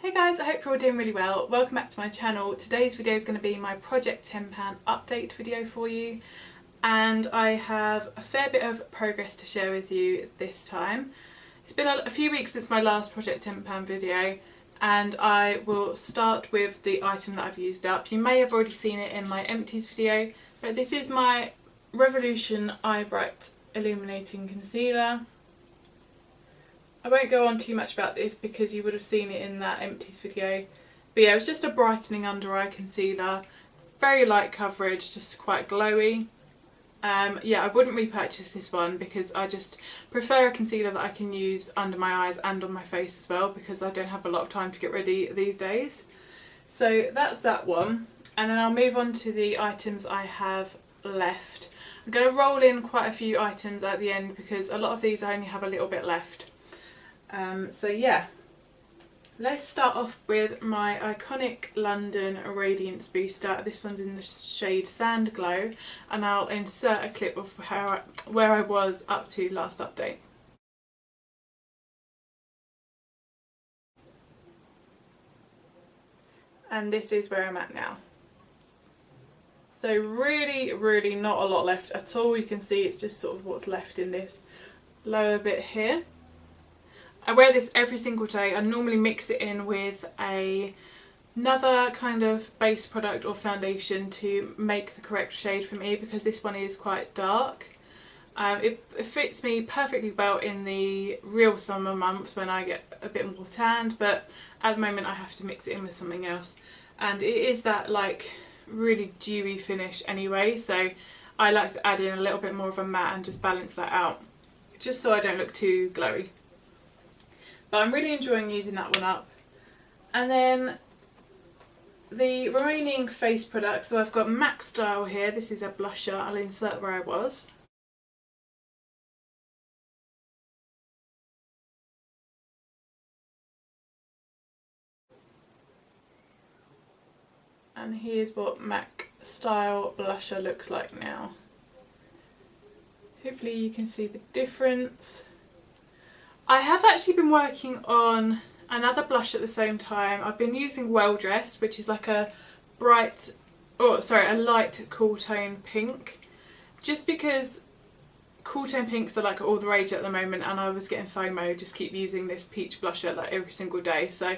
Hey guys, I hope you're all doing really well. Welcome back to my channel. Today's video is going to be my Project Tin Pan update video for you, and I have a fair bit of progress to share with you this time. It's been a few weeks since my last Project Tin Pan video, and I will start with the item that I've used up. You may have already seen it in my empties video, but this is my Revolution Eye Bright Illuminating Concealer. I won't go on too much about this because you would have seen it in that empties video. But yeah, it was just a brightening under eye concealer. Very light coverage, just quite glowy. Yeah, I wouldn't repurchase this one because I just prefer a concealer that I can use under my eyes and on my face as well, because I don't have a lot of time to get ready these days. So that's that one. And then I'll move on to the items I have left. I'm going to roll in quite a few items at the end because a lot of these I only have a little bit left. So yeah, let's start off with my iconic London Radiance Booster. This one's in the shade Sand Glow, and I'll insert a clip of where I was up to last update. And this is where I'm at now. So really not a lot left at all. You can see it's just sort of what's left in this lower bit here. I wear this every single day. I normally mix it in with another kind of base product or foundation to make the correct shade for me, because this one is quite dark. It fits me perfectly well in the real summer months when I get a bit more tanned, but at the moment I have to mix it in with something else. And it is that like really dewy finish anyway, so I like to add in a little bit more of a matte and just balance that out, just so I don't look too glowy. But I'm really enjoying using that one up. And then the remaining face products, so I've got MAC Style here. This is a blusher. I'll insert where I was. And here's what MAC Style blusher looks like now. Hopefully you can see the difference. I have actually been working on another blush at the same time. I've been using Well Dressed, which is like a light cool tone pink. Just because cool tone pinks are like all the rage at the moment, and I was getting FOMO, just keep using this peach blusher like every single day. So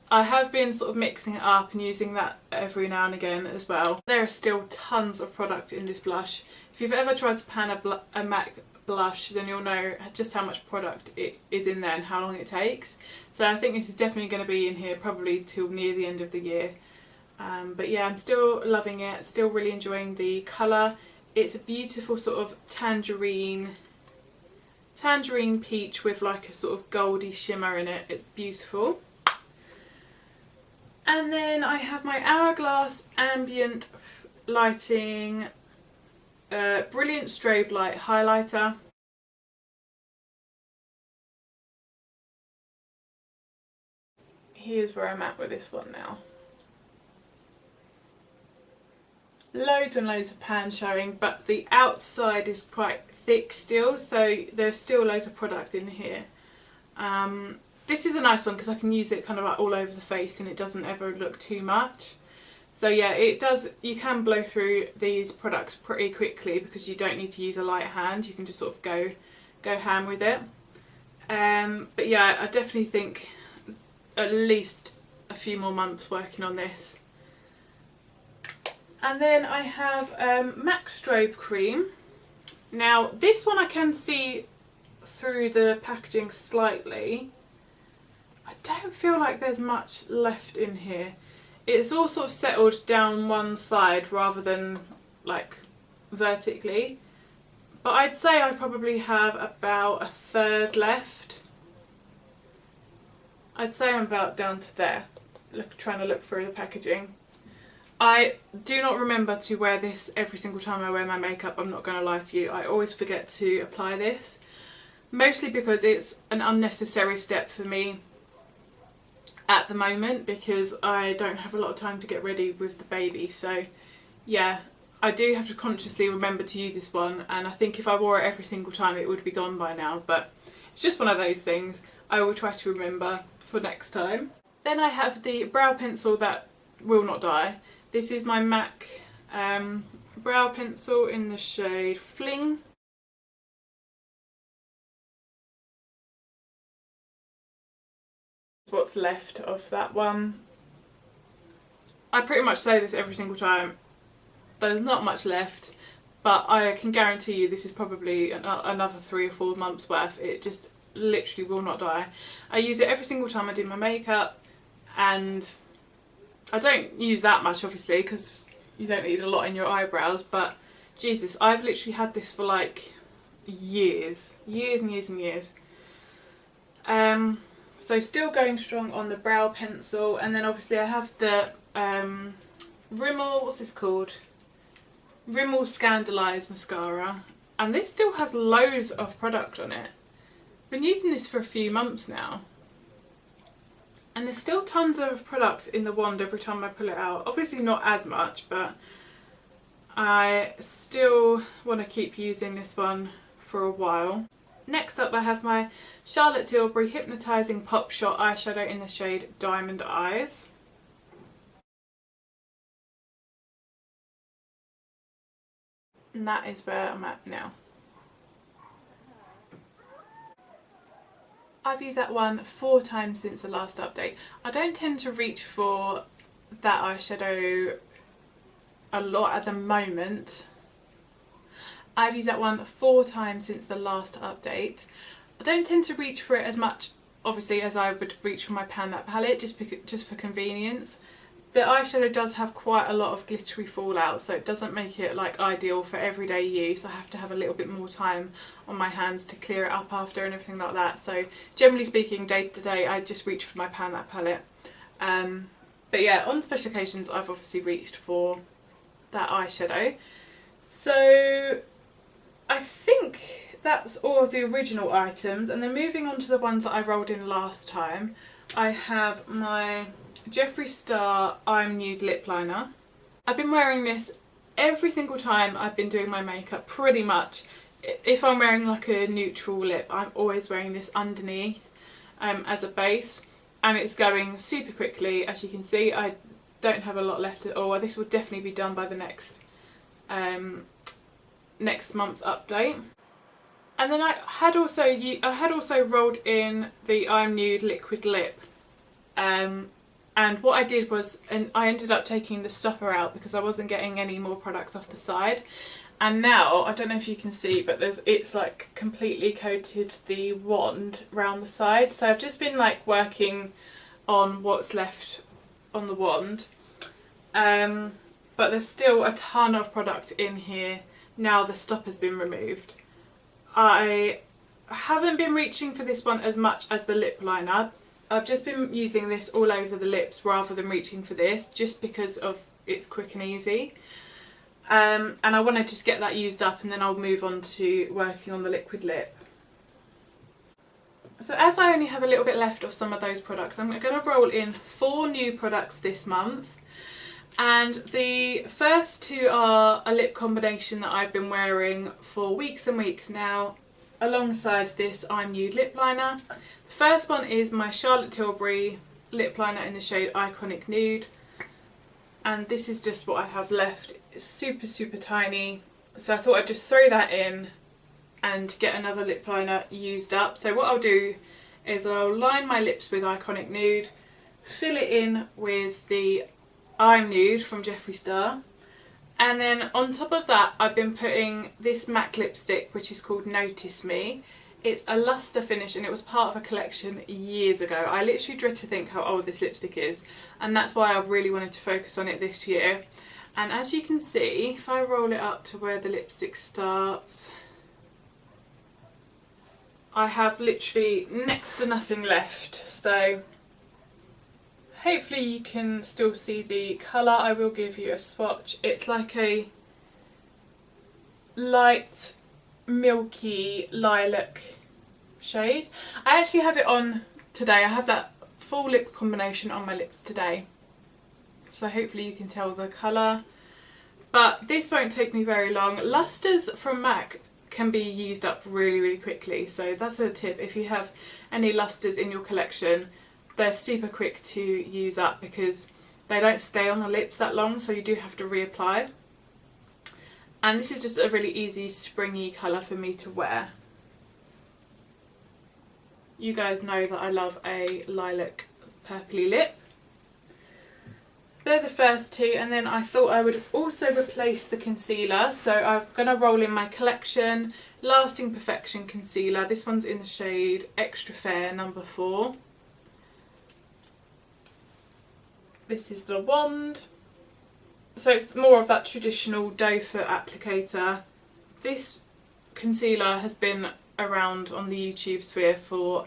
I have been sort of mixing it up and using that every now and again as well. There are still tons of product in this blush. If you've ever tried to pan a MAC blush, then you'll know just how much product it is in there and how long it takes. So I think this is definitely going to be in here probably till near the end of the year. But yeah, I'm still loving it, still really enjoying the colour. It's a beautiful sort of tangerine peach with like a sort of goldy shimmer in it. It's beautiful. And then I have my Hourglass Ambient Lighting Brilliant Strobe Light Highlighter. Here's where I'm at with this one now. Loads and loads of pan showing, but the outside is quite thick still, so there's still loads of product in here. This is a nice one because I can use it kind of like all over the face and it doesn't ever look too much. So yeah, you can blow through these products pretty quickly because you don't need to use a light hand. You can just sort of go ham with it. But yeah, I definitely think at least a few more months working on this. And then I have MAC Strobe Cream. Now this one I can see through the packaging slightly. I don't feel like there's much left in here. It's all sort of settled down one side rather than like vertically, but I'd say I probably have about a third left. I'd say I'm about down to there, trying to look through the packaging. I do not remember to wear this every single time I wear my makeup, I'm not going to lie to you. I always forget to apply this, mostly because it's an unnecessary step for me at the moment because I don't have a lot of time to get ready with the baby. So yeah, I do have to consciously remember to use this one, and I think if I wore it every single time it would be gone by now, but it's just one of those things I will try to remember for next time. Then I have the brow pencil that will not die. This is my MAC brow pencil in the shade Fling. What's left of that one. I pretty much say this every single time. There's not much left, but I can guarantee you this is probably another 3 or 4 months worth. It just literally will not die. I use it every single time I do my makeup, and I don't use that much obviously because you don't need a lot in your eyebrows, but Jesus, I've literally had this for like years and years and years. So still going strong on the brow pencil, and then obviously I have the Rimmel, what's this called? Rimmel Scandalise mascara, and this still has loads of product on it. I've been using this for a few months now, and there's still tons of product in the wand every time I pull it out. Obviously not as much, but I still want to keep using this one for a while. Next up I have my Charlotte Tilbury Hypnotising Pop Shot eyeshadow in the shade Diamond Eyes. And that is where I'm at now. I've used that one 4 times since the last update. I don't tend to reach for that eyeshadow a lot at the moment. I've used that one 4 times since the last update. I don't tend to reach for it as much, obviously, as I would reach for my Pan That palette, just for convenience. The eyeshadow does have quite a lot of glittery fallout, so it doesn't make it like ideal for everyday use. I have to have a little bit more time on my hands to clear it up after and everything like that. So generally speaking, day to day, I just reach for my Pan That palette. But yeah, on special occasions, I've obviously reached for that eyeshadow. So I think that's all of the original items, and then moving on to the ones that I rolled in last time, I have my Jeffree Star I'm Nude Lip Liner. I've been wearing this every single time I've been doing my makeup, pretty much. If I'm wearing like a neutral lip, I'm always wearing this underneath as a base, and it's going super quickly. As you can see, I don't have a lot left at all. This will definitely be done by the next month's update. And then I had also rolled in the I'm Nude Liquid Lip, and what I did was, I ended up taking the stopper out because I wasn't getting any more products off the side. And now, I don't know if you can see, but it's like completely coated the wand round the side. So I've just been like working on what's left on the wand. But there's still a ton of product in here now the stopper's been removed. I haven't been reaching for this one as much as the lip liner. I've just been using this all over the lips rather than reaching for this, just because of it's quick and easy. And I want to just get that used up, and then I'll move on to working on the liquid lip. So as I only have a little bit left of some of those products, I'm going to roll in 4 new products this month. And the first 2 are a lip combination that I've been wearing for weeks and weeks now, alongside this I'm Nude Lip Liner. The first one is my Charlotte Tilbury lip liner in the shade Iconic Nude, and this is just what I have left. It's super, super tiny, so I thought I'd just throw that in and get another lip liner used up. So what I'll do is I'll line my lips with Iconic Nude, fill it in with the I'm Nude from Jeffree Star, and then on top of that I've been putting this MAC lipstick which is called Notice Me. It's a luster finish and it was part of a collection years ago. I literally dread to think how old this lipstick is, and that's why I really wanted to focus on it this year. And as you can see, if I roll it up to where the lipstick starts, I have literally next to nothing left. So hopefully you can still see the colour. I will give you a swatch. It's like a light milky lilac shade. I actually have it on today. I have that full lip combination on my lips today, so hopefully you can tell the colour. But this won't take me very long. Lusters from MAC can be used up really, really quickly, so that's a tip. If you have any lusters in your collection, they're super quick to use up because they don't stay on the lips that long, so you do have to reapply. And this is just a really easy springy colour for me to wear. You guys know that I love a lilac purpley lip. They're the first two, and then I thought I would also replace the concealer. So I'm going to roll in my Collection Lasting Perfection Concealer. This one's in the shade Extra Fair number 4. This is the wand. So it's more of that traditional doe foot applicator. This concealer has been around on the YouTube sphere for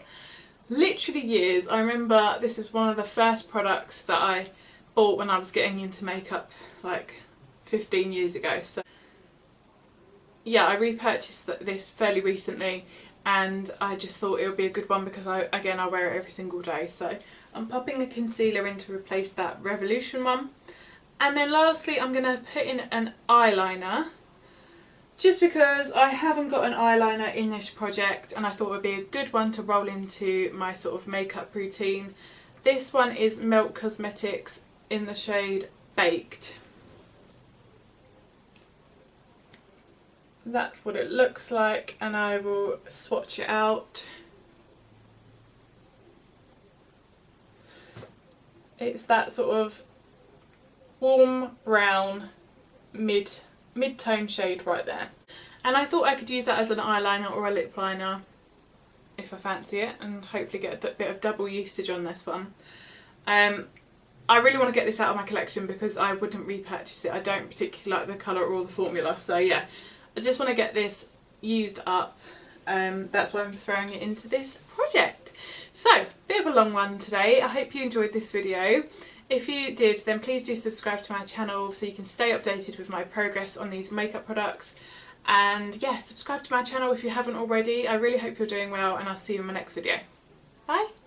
literally years. I remember this is one of the first products that I bought when I was getting into makeup like 15 years ago. So yeah, I repurchased this fairly recently, and I just thought it would be a good one because I wear it every single day. So I'm popping a concealer in to replace that Revolution one. And then lastly, I'm going to put in an eyeliner, just because I haven't got an eyeliner in this project and I thought it would be a good one to roll into my sort of makeup routine. This one is Melt Cosmetics in the shade Baked. That's what it looks like, and I will swatch it out. It's that sort of warm brown mid-tone shade right there. And I thought I could use that as an eyeliner or a lip liner if I fancy it, and hopefully get a bit of double usage on this one. I really want to get this out of my collection because I wouldn't repurchase it. I don't particularly like the colour or the formula, so yeah, I just want to get this used up. That's why I'm throwing it into this project. So, bit of a long one today. I hope you enjoyed this video. If you did, then please do subscribe to my channel so you can stay updated with my progress on these makeup products. And yeah, subscribe to my channel if you haven't already. I really hope you're doing well, and I'll see you in my next video. Bye!